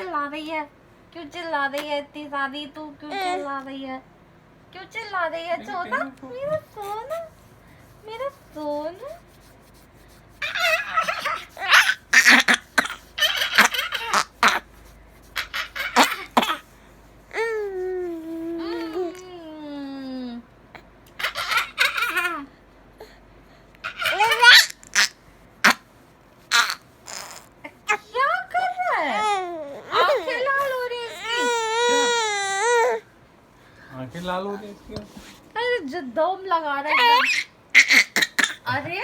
चिल्ला रही है? क्यों चिल्ला रही है इतनी सारी? तू क्यों चिल्ला रही है? क्यों चिल्ला रही है? सोना, मेरा सोना, मेरा सोना। क्या कर रहा है? आंखें लाल हो रही है इसकी। आंखें लाल हो रही है इसकी। अरे जो दम लगा रहा है एकदम। अरे